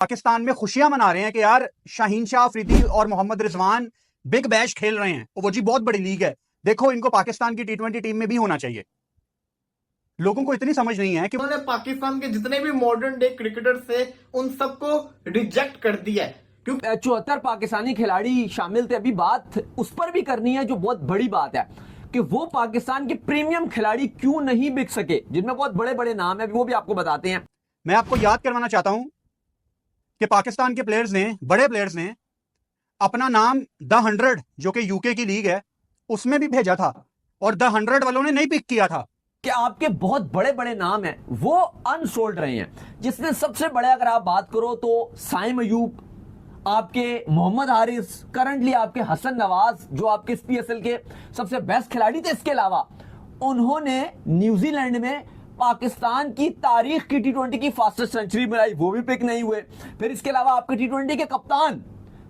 पाकिस्तान में खुशियां मना रहे हैं कि यार शाहीन शाह अफरीदी और मोहम्मद रिजवान बिग बैश खेल रहे हैं। वो जी बहुत बड़ी लीग है, देखो इनको पाकिस्तान की टी20 टीम में भी होना चाहिए। लोगों को इतनी समझ नहीं है कि उन्होंने पाकिस्तान के जितने भी मॉडर्न डे क्रिकेटर्स थे उन सबको रिजेक्ट कर दिया है, क्योंकि 74 पाकिस्तानी खिलाड़ी शामिल थे। अभी बात उस पर भी करनी है जो बहुत बड़ी बात है कि वो पाकिस्तान के प्रीमियम खिलाड़ी क्यों नहीं बिक सके, जिनमें बहुत बड़े बड़े नाम है, वो भी आपको बताते हैं। मैं आपको याद करवाना चाहता हूं कि पाकिस्तान के प्लेयर्स ने, बड़े प्लेयर्स ने अपना नाम द 100 जो कि यूके की लीग है उसमें भी भेजा था और द 100 वालों ने नहीं पिक किया था। कि आपके बहुत बड़े बड़े नाम हैं वो अनसोल्ड रहे हैं, जिसमें सबसे बड़े अगर आप बात करो तो साइम अयूब, आपके मोहम्मद हारिस, करंटली आपके हसन नवाज जो आपके पीएसएल के सबसे बेस्ट खिलाड़ी थे। इसके अलावा उन्होंने न्यूजीलैंड में पाकिस्तान की तारीख की टी20 की फास्टेस्ट सेंचुरी बनाई, वो भी पिक नहीं हुए। फिर इसके अलावा आपके टी20 के कप्तान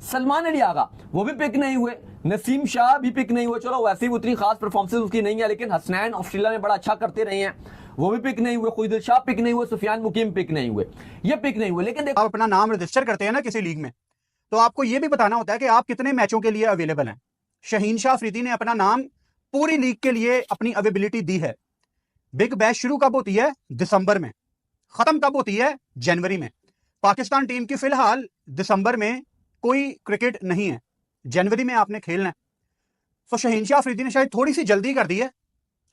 सलमान अली आगा, वो भी पिक नहीं हुए। नसीम शाह भी पिक नहीं हुए, चलो वैसे ही उतनी खास परफॉर्मेंस उसकी नहीं है, लेकिन हसनैन ऑस्ट्रेलिया में बड़ा अच्छा करते रहे हैं, वो भी पिक नहीं हुए। खुद शाह पिक नहीं हुए, सुफियान मुकीम पिक नहीं हुए, ये पिक नहीं हुए। लेकिन आप अपना नाम रजिस्टर करते हैं ना किसी लीग में, तो आपको यह भी बताना होता है कि आप कितने मैचों के लिए अवेलेबल हैं। शाहीन शाह अफरीदी ने अपना नाम पूरी लीग के लिए अपनी अवेलेबिलिटी दी है। बिग बैश शुरू कब होती है? दिसंबर में। खत्म कब होती है? जनवरी में। पाकिस्तान टीम की फिलहाल दिसंबर में कोई क्रिकेट नहीं है, जनवरी में आपने खेलना है। तो शाहीन शाह अफरीदी ने शायद थोड़ी सी जल्दी कर दी है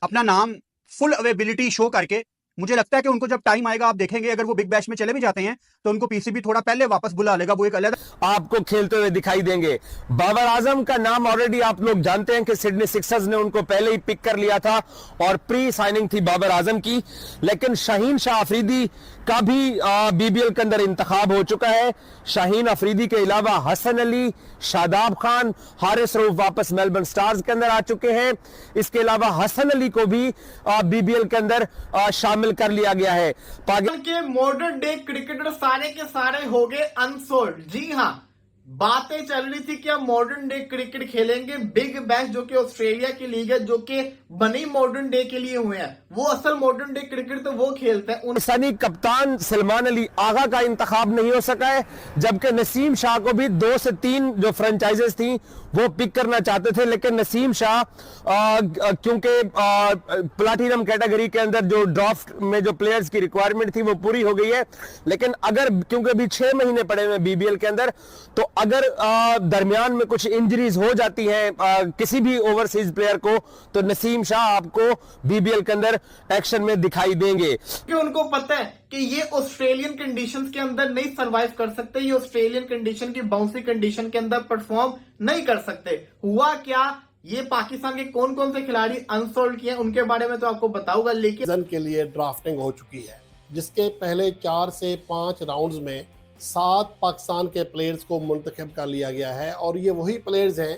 अपना नाम फुल अवेलेबिलिटी शो करके। मुझे लगता है कि उनको जब टाइम आएगा, आप देखेंगे अगर वो बिग बैश में चले भी जाते हैं तो उनको पीसीबी थोड़ा पहले वापस बुला लेगा, वो एक अलग आपको खेलते हुए दिखाई देंगे। बाबर आजम का नाम ऑलरेडी आप लोग जानते हैं कि सिडनी सिक्सर्स ने उनको पहले ही पिक कर लिया था और प्री साइनिंग थी बाबर आजम की, लेकिन शाहीन शाह अफरीदी का भी बीबीएल के अंदर इंतखाब हो चुका है। शाहीन अफरीदी के अलावा हसन अली, शादाब खान, हारिस रऊफ वापस मेलबर्न स्टार्स के अंदर आ चुके हैं। इसके अलावा हसन अली को भी बीबीएल के अंदर शामिल कर लिया गया है। पाकिस्तान के मॉडर्न डे क्रिकेटर सारे के सारे हो गए अनसोल्ड। जी हाँ, बातें चल रही थी कि हम मॉडर्न डे क्रिकेट खेलेंगे। बिग बैश जो कि ऑस्ट्रेलिया की लीग है, जो कि बनी मॉडर्न डे के लिए हुए हैं, वो असल मॉडर्न डे क्रिकेट तो वो खेलते हैं। पाकिस्तानी कप्तान सलमान अली आगा का इंतखाब नहीं हो सका है, जबकि नसीम शाह को भी 2 से 3 जो फ्रेंचाइजेस थी वो पिक करना चाहते थे, लेकिन नसीम शाह क्योंकि प्लाटिनम कैटेगरी के अंदर जो ड्राफ्ट में जो प्लेयर्स की रिक्वायरमेंट थी वो पूरी हो गई है। लेकिन अगर क्योंकि अभी 6 महीने पड़े हुए बीबीएल के अंदर, तो अगर दरमियान में कुछ इंजरीज हो जाती हैं किसी भी ओवरसीज प्लेयर को, तो नसीम शाह आपको बीबीएल के अंदर एक्शन में दिखाई देंगे। कि उनको पता है कि ये ऑस्ट्रेलियन कंडीशंस के अंदर नहीं सरवाइव कर सकते, ये ऑस्ट्रेलियन कंडीशन की बाउंसी कंडीशन के अंदर परफॉर्म नहीं कर सकते। हुआ क्या, ये पाकिस्तान के कौन कौन से खिलाड़ी अनसोल्ड किए उनके बारे में तो आपको बताऊंगा, लेकिन के लिए ड्राफ्टिंग हो चुकी है, जिसके पहले 4 से 5 राउंड्स में 7 पाकिस्तान के प्लेयर्स को मुंतखब कर लिया गया है। और ये वही प्लेयर्स हैं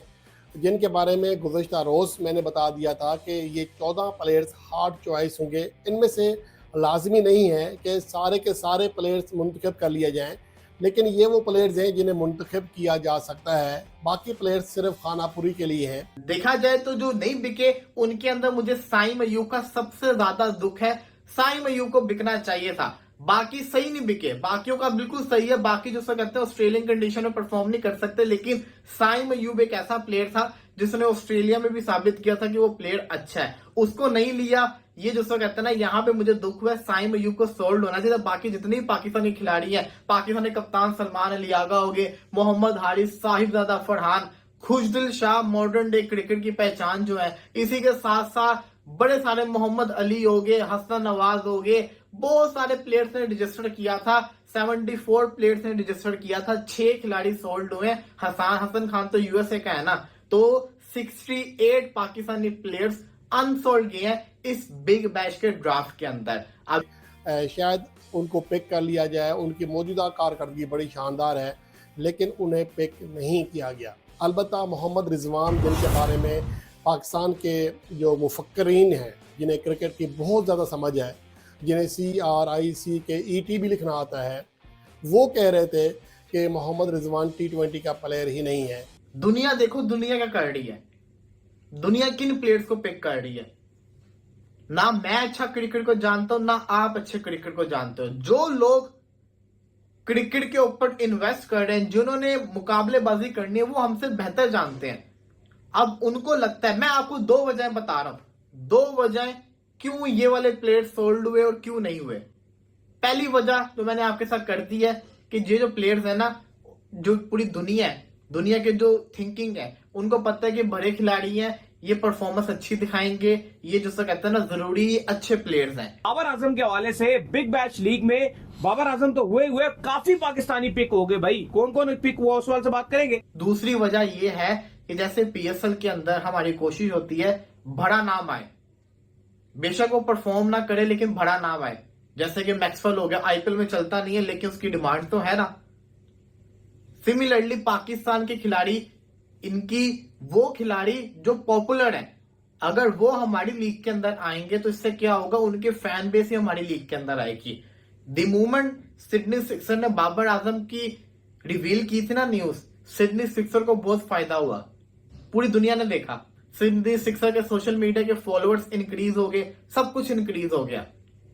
जिनके बारे में गुज़श्ता रोज़ मैंने बता दिया था कि ये 14 प्लेयर्स हार्ड चॉइस होंगे। इनमें से लाजमी नहीं है कि सारे के सारे प्लेयर्स मुंतखब कर लिए जाएं, लेकिन ये वो प्लेयर्स हैं जिन्हें मुंतखब किया जा सकता है। बाकी प्लेयर्स सिर्फ खानापुरी के लिए हैं। देखा जाए तो जो नहीं बिके उनके अंदर मुझे साइम अयूब का सबसे ज्यादा दुख है। साइम अयूब को बिकना चाहिए था, बाकी सही नहीं बिके। बाकियों का बिल्कुल सही है, बाकी जो कहते हैं ऑस्ट्रेलियन कंडीशन में परफॉर्म नहीं कर सकते, लेकिन साइम अयूब एक ऐसा प्लेयर था जिसने ऑस्ट्रेलिया में भी साबित किया था कि वो प्लेयर अच्छा है, उसको नहीं लिया। ये जो कहते हैं ना, यहाँ पे मुझे दुख हुआ है। साइम अयूब को सोल्ड होना चाहिए। बाकी जितने भी पाकिस्तानी खिलाड़ी हैं, पाकिस्तानी कप्तान सलमान अली आगा हो गए, मोहम्मद हारिस, साहिबजादा फरहान, खुशदिल शाह, मॉडर्न डे क्रिकेट की पहचान जो है। इसी के साथ साथ बड़े सारे मोहम्मद अली हो गए, हसन नवाज हो गए, बहुत सारे प्लेयर्स ने रजिस्टर किया था। 74 प्लेयर्स ने रजिस्टर किया था, 6 खिलाड़ी सोल्ड हुए। हसन खान तो यूएसए का है ना, तो 68 पाकिस्तानी प्लेयर्स अनसोल्ड गए हैं इस बिग बैश के ड्राफ्ट के अंदर। अब शायद उनको पिक कर लिया जाए, उनकी मौजूदा कारकर्दगी बड़ी शानदार है, लेकिन उन्हें पिक नहीं किया गया। अलबत्ता मोहम्मद रिजवान, जिनके बारे में पाकिस्तान के जो मुफक्करीन हैं, जिन्हें क्रिकेट की बहुत ज़्यादा समझ है, जिन्हें CRIC के ET भी लिखना आता है, वो कह रहे थे कि मोहम्मद रिजवान T20 का प्लेयर ही नहीं है। दुनिया देखो, दुनिया क्या कर रही है, दुनिया किन प्लेयर्स को पिक कर रही है। ना मैं अच्छा क्रिकेट को जानता हूं, ना आप अच्छे क्रिकेट को जानते हो। जो लोग क्रिकेट के ऊपर इन्वेस्ट कर रहे हैं, जिन्होंने मुकाबलेबाजी करनी है, वो हमसे बेहतर जानते हैं। अब उनको लगता है, मैं आपको 2 वजह बता रहा हूं, 2 वजह क्यों ये वाले प्लेयर सोल्ड हुए और क्यों नहीं हुए। पहली वजह जो मैंने आपके साथ कर दी है कि ये जो प्लेयर्स है ना, जो पूरी दुनिया है, दुनिया के जो थिंकिंग है, उनको पता है कि बड़े खिलाड़ी हैं, ये परफॉर्मेंस अच्छी दिखाएंगे, ये जो कहते हैं ना जरूरी अच्छे प्लेयर्स हैं। बाबर आजम के हवाले से बिग बैश लीग में बाबर आजम तो हुए काफी पाकिस्तानी पिक हो गए भाई। कौन कौन पिक हुआ उस वाले से बात करेंगे। दूसरी वजह ये है कि जैसे पीएसएल के अंदर हमारी कोशिश होती है बड़ा नाम आए, बेशक वो परफॉर्म ना करे लेकिन बड़ा नाम आए। जैसे कि मैक्सवेल हो गया, आईपीएल में चलता नहीं है लेकिन उसकी डिमांड तो है ना। सिमिलरली पाकिस्तान के खिलाड़ी, इनकी वो खिलाड़ी जो पॉपुलर हैं, अगर वो हमारी लीग के अंदर आएंगे तो इससे क्या होगा, उनके फैन बेस ही हमारी लीग के अंदर आएगी। द मोमेंट सिडनी सिक्सर ने बाबर आजम की रिवील की थी ना न्यूज, सिडनी सिक्सर को बहुत फायदा हुआ, पूरी दुनिया ने देखा। सिडनी सिक्सर के सोशल मीडिया के फॉलोअर्स इंक्रीज हो गए, सब कुछ इंक्रीज हो गया।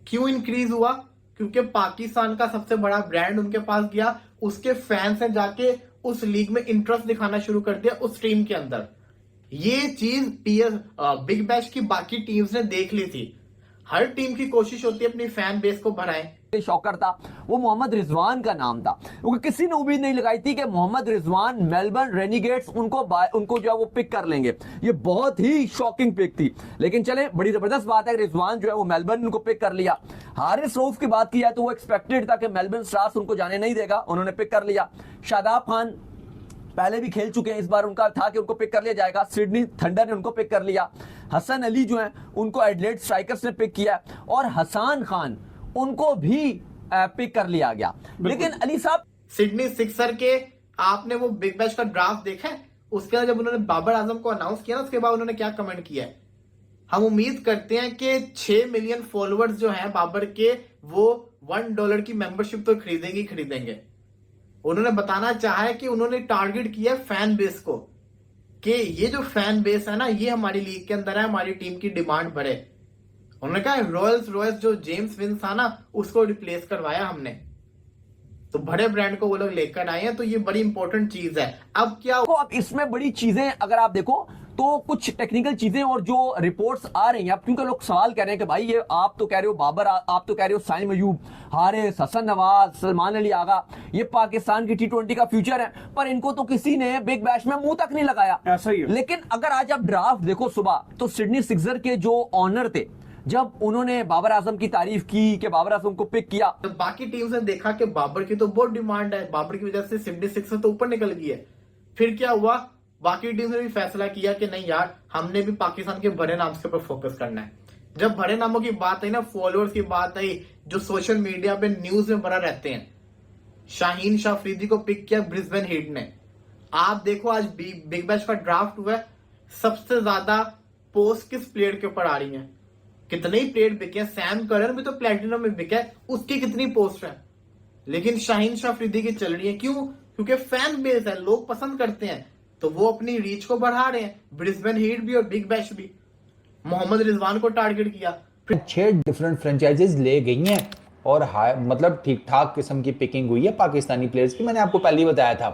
क्यों इंक्रीज हुआ? क्योंकि पाकिस्तान का सबसे बड़ा ब्रांड उनके पास गया, उसके फैंस ने जाके उस लीग में इंटरेस्ट दिखाना शुरू कर दिया उस टीम के अंदर। ये चीज बिग बैश की बाकी टीम्स ने देख ली थी। हर टीम की कोशिश होती है अपनी फैन बेस को बढ़ाएं। शॉकर था वो मोहम्मद रिजवान का नाम था, क्योंकि किसी ने उम्मीद नहीं लगाई थी कि मोहम्मद रिजवान मेलबर्न रेनिगेट्स उनको जो है वो पिक कर लेंगे। ये बहुत ही शॉकिंग पिक थी, लेकिन चले बड़ी जबरदस्त बात है कि रिजवान जो है वो मेलबर्न उनको पिक कर लिया। हारिस रऊफ की बात की जाए तो वो एक्सपेक्टेड था कि मेलबर्न स्टार्स उनको जाने नहीं देगा, उन्होंने पिक कर लिया। शादाब खान पहले भी खेल चुके हैं, इस बार उनका था कि उनको पिक कर लिया जाएगा, सिडनी थंडर ने उनको पिक कर लिया। हसन अली जो है उनको एडिलेड स्ट्राइकर्स ने पिक किया, और हसन खान उनको भी पिक कर लिया गया। लेकिन अली साहब, सिडनी सिक्सर के आपने वो बिग बैश का ड्राफ्ट देखा है? उसके बाद जब उन्होंने बाबर आजम को अनाउंस किया ना, उसके बाद उन्होंने क्या कमेंट किया है, हम उम्मीद करते हैं कि 6 मिलियन फॉलोअर्स जो हैं बाबर के, वो $1 की मेंबरशिप तो खरीदेंगे। उन्होंने बताना चाहा है कि उन्होंने टारगेट किया फैन बेस को, कि ये जो फैन बेस है ना, ये हमारी लीग के अंदर है, हमारी टीम की डिमांड बढ़े। उन्होंने कहा रॉयल्स रॉयस जो जेम्स विंस था ना, उसको रिप्लेस करवाया हमने, तो बड़े ब्रांड को वो लोग लेकर आए हैं, तो ये बड़ी इंपॉर्टेंट चीज है। अब क्या अब इसमें बड़ी चीजें अगर आप देखो तो कुछ टेक्निकल चीजें और जो रिपोर्ट्स आ रही हैं, अब क्योंकि लोग सवाल कर रहे हैं कि भाई ये आप तो कह रहे हो बाबर, आप तो कह रहे हो साइम अयूब, हारिस, हसन नवाज, सलमान अली आगा, ये पाकिस्तान की T20 का फ्यूचर है, पर इनको तो किसी ने बिग बैश में मुंह तक नहीं लगाया। ऐसा ही है। लेकिन अगर आज आप ड्राफ्ट देखो सुबह, तो सिडनी सिक्सर के जो ऑनर थे, जब उन्होंने बाबर आजम की तारीफ की कि बाबर आजम को पिक किया, तो बाकी टीम्स ने देखा कि बाबर की तो बहुत डिमांड है, बाबर की वजह से सिडनी सिक्सर तो ऊपर निकल गई है। फिर क्या हुआ, बाकी टीम ने भी फैसला किया कि नहीं यार, हमने भी पाकिस्तान के बड़े नाम के ऊपर फोकस करना है। जब बड़े नामों की बात आई ना, फॉलोअर्स की बात आई, जो सोशल मीडिया पे न्यूज में बड़ा रहते हैं, शाहीन शाह अफरीदी को पिक किया ब्रिस्बेन हीट ने। आप देखो आज बिग बैश का ड्राफ्ट हुआ है, सबसे ज्यादा पोस्ट किस प्लेयर के ऊपर आ रही है, कितने ही प्लेयर बिके हैं। सैम करन भी तो प्लेटिनम में बिका है, उसकी कितनी पोस्ट है, लेकिन शाहीन शाह अफरीदी की चल रही है। क्यों? क्योंकि फैन बेस है, लोग पसंद करते हैं, तो वो अपनी रीच को बढ़ा रहे हैं। ब्रिस्बेन हीट भी और बिग बैश भी। मोहम्मद रिजवान को टारगेट किया। 6 डिफरेंट फ्रेंचाइजीज ले गई हैं और मतलब ठीक ठाक किस्म की पिकिंग हुई है पाकिस्तानी प्लेयर्स की। मैंने आपको पहले ही बताया था,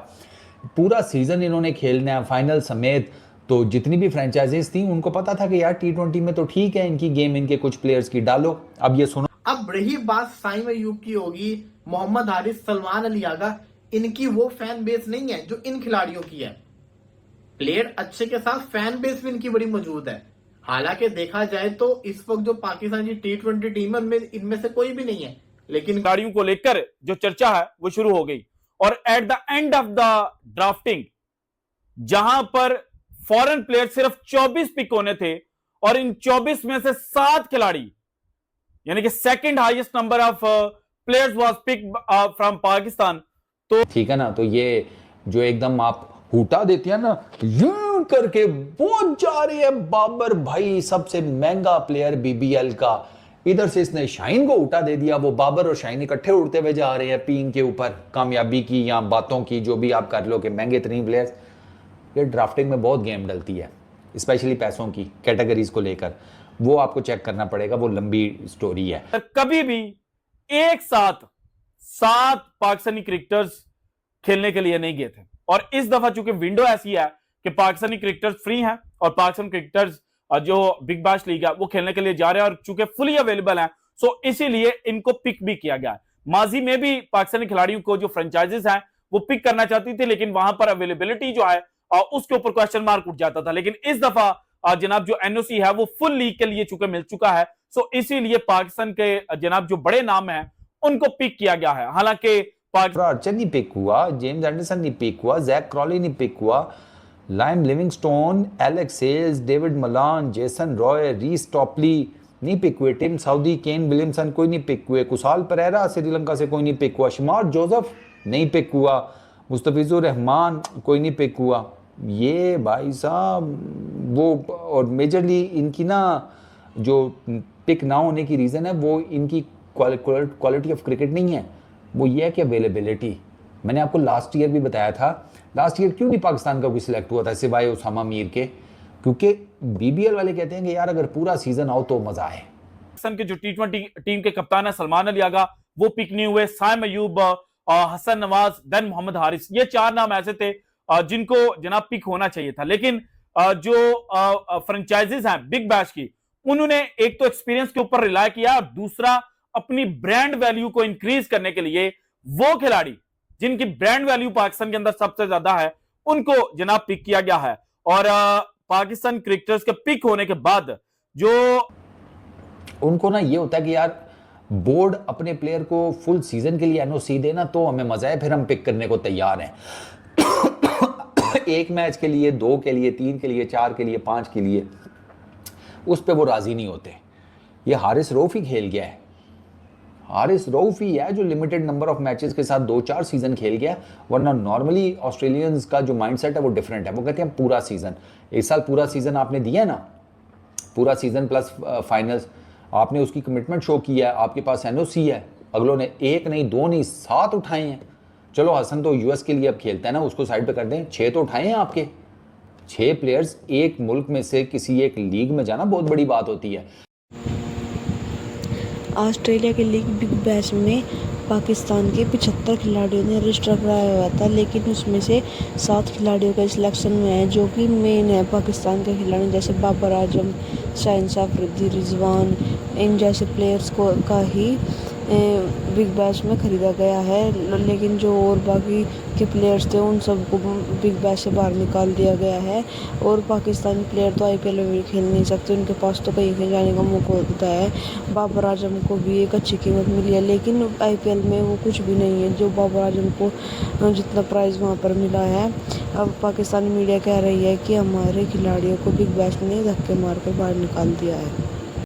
पूरा सीजन इन्होंने खेलना है फाइनल समेत, तो जितनी भी फ्रेंचाइजीज थी उनको पता था कि यार T20 में तो ठीक है, इनकी गेम इनके कुछ प्लेयर्स की डालो। अब ये सुनो, अब रही बात साइम अयूब की होगी, मोहम्मद हारिस, सलमान अली आगा, इनकी वो फैन बेस नहीं है जो इन खिलाड़ियों की है। प्लेयर अच्छे के साथ फैन बेस भी इनकी बड़ी मौजूद है। हालांकि देखा जाए तो इस वक्त जो पाकिस्तान की T20 टीम है, उनमें इनमें से कोई भी नहीं है, लेकिन खिलाड़ियों को लेकर जो चर्चा है वो शुरू हो गई। और at the end of the drafting, जहां पर फॉरेन प्लेयर सिर्फ 24 पिक होने थे, और इन 24 में से 7 खिलाड़ी, यानी कि second highest number of players was pick from Pakistan. तो ठीक है ना, तो ये जो एकदम आप हूटा देती है ना, यूं करके वो जा रही है बाबर भाई, सबसे महंगा प्लेयर BBL का, इधर से इसने शाहीन को उठा दे दिया। वो बाबर और शाहीन इकट्ठे उड़ते हुए जा रहे हैं पीन के ऊपर, कामयाबी की या बातों की, जो भी आप कर लो कि महंगे तरीन प्लेयर्स। ये ड्राफ्टिंग में बहुत गेम डलती है, स्पेशली पैसों की कैटेगरीज को लेकर, वो आपको चेक करना पड़ेगा, वो लंबी स्टोरी है। कभी भी एक साथ 7 पाकिस्तानी क्रिकेटर्स खेलने के लिए नहीं गए थे। और इस दफा चूंकि विंडो ऐसी है कि पाकिस्तानी क्रिकेटर्स फ्री हैं और पाकिस्तान क्रिकेटर्स जो बिग बैश लीग है वो खेलने के लिए जा रहे हैं और चूंकि फुली अवेलेबल हैं, सो इसीलिए इनको पिक भी किया गया है। माजी में भी पाकिस्तानी खिलाड़ियों को जो फ्रेंचाइजेस हैं वो पिक करना चाहती थी, लेकिन वहां पर अवेलेबिलिटी जो है उसके ऊपर क्वेश्चन मार्क उठ जाता था। लेकिन इस दफा जनाब जो एनओसी है वो फुल लीग के लिए चूंकि मिल चुका है, सो इसीलिए पाकिस्तान के जनाब जो बड़े नाम हैं उनको पिक किया गया है। हालांकि आर्चर नहीं पिक हुआ, जेम्स एंडरसन नहीं पिक हुआ, जैक क्रॉली नहीं पिक हुआ, Liam Livingstone, Alex Hales, David Malan, Jason Roy, Reece Topley नहीं पिक हुए, टिम साउदी, केन विलियमसन कोई नहीं पिक हुए, कुशाल परेरा श्रीलंका से कोई नहीं पिक हुआ, शमार जोसेफ नहीं पिक हुआ, मुस्तफिजुर रहमान कोई नहीं पिक हुआ। ये भाई साहब वो, और मेजरली इनकी ना जो पिक ना होने की रीज़न है वो इनकी क्वालिटी ऑफ क्रिकेट नहीं है, वो ये है कि अवेलेबिलिटी। मैंने आपको लास्ट ईयर भी बताया था, लास्ट ईयर क्यों नहीं पाकिस्तान का कोई सिलेक्ट हुआ था सिवाय उसामा मीर के, क्योंकि बीबीएल वाले कहते हैं कि यार अगर पूरा सीजन आओ तो मजा आए। पाकिस्तान के जो टी20 टीम के कप्तान है सलमान अली आगा, वो पिक नहीं हुए। साइम अयूब, हसन नवाज, देन मोहम्मद हारिस, ये 4 नाम ऐसे थे जिनको जनाब पिक होना चाहिए था। लेकिन जो फ्रेंचाइजीज हैं बिग बैश की, उन्होंने एक तो एक्सपीरियंस के ऊपर रिलाय किया और दूसरा अपनी ब्रांड वैल्यू को इंक्रीज करने के लिए वो खिलाड़ी जिनकी ब्रांड वैल्यू पाकिस्तान के अंदर सबसे ज्यादा है उनको जनाब पिक किया गया है। और पाकिस्तान क्रिकेटर्स के पिक होने के बाद जो उनको ना ये होता है कि यार बोर्ड अपने प्लेयर को फुल सीजन के लिए एनओसी देना तो हमें मजा है, फिर हम पिक करने को तैयार हैं। 1 मैच के लिए, 2 के लिए, 3 के लिए, 4 के लिए, 5 के लिए, उस पर वो राजी नहीं होते। ये हारिस रऊफ ही खेल गया है, हारिस रऊफ ही है जो लिमिटेड नंबर ऑफ मैचेस के साथ 2-4 सीजन खेल गया, वरना नॉर्मली ऑस्ट्रेलियंस का जो माइंडसेट है वो डिफरेंट है। वो कहते हैं पूरा सीजन, इस साल पूरा सीजन आपने दिया ना, पूरा सीजन प्लस फाइनल्स, आपने उसकी कमिटमेंट शो किया है, आपके पास एनओसी है, अगलों ने 1 नहीं 2 नहीं 7 उठाए हैं। चलो हसन तो यूएस के लिए अब खेलता है ना, उसको साइड पे कर दें, 6 तो उठाए हैं आपके। 6 प्लेयर्स एक मुल्क में से किसी एक लीग में जाना बहुत बड़ी बात होती है। ऑस्ट्रेलिया के लीग बिग बैश में पाकिस्तान के 75 खिलाड़ियों ने रजिस्टर कराया हुआ था, लेकिन उसमें से 7 खिलाड़ियों का सिलेक्शन में है जो कि मेन है पाकिस्तान के खिलाड़ी, जैसे बाबर आजम, शाहिन अफरीदी, रिजवान, इन जैसे प्लेयर्स को का ही बिग बैश में ख़रीदा गया है। लेकिन जो और बाकी के प्लेयर्स थे उन सबको बिग बैश से बाहर निकाल दिया गया है। और पाकिस्तानी प्लेयर तो आईपीएल में भी खेल नहीं सकते, उनके पास तो कहीं कहीं जाने का मौका होता है। बाबर आजम को भी एक अच्छी कीमत मिली है, लेकिन आईपीएल में वो कुछ भी नहीं है जो बाबर आजम को जितना प्राइज़ वहाँ पर मिला है। अब पाकिस्तानी मीडिया कह रही है कि हमारे खिलाड़ियों को बिग बैश ने धक्के मार कर बाहर निकाल दिया है।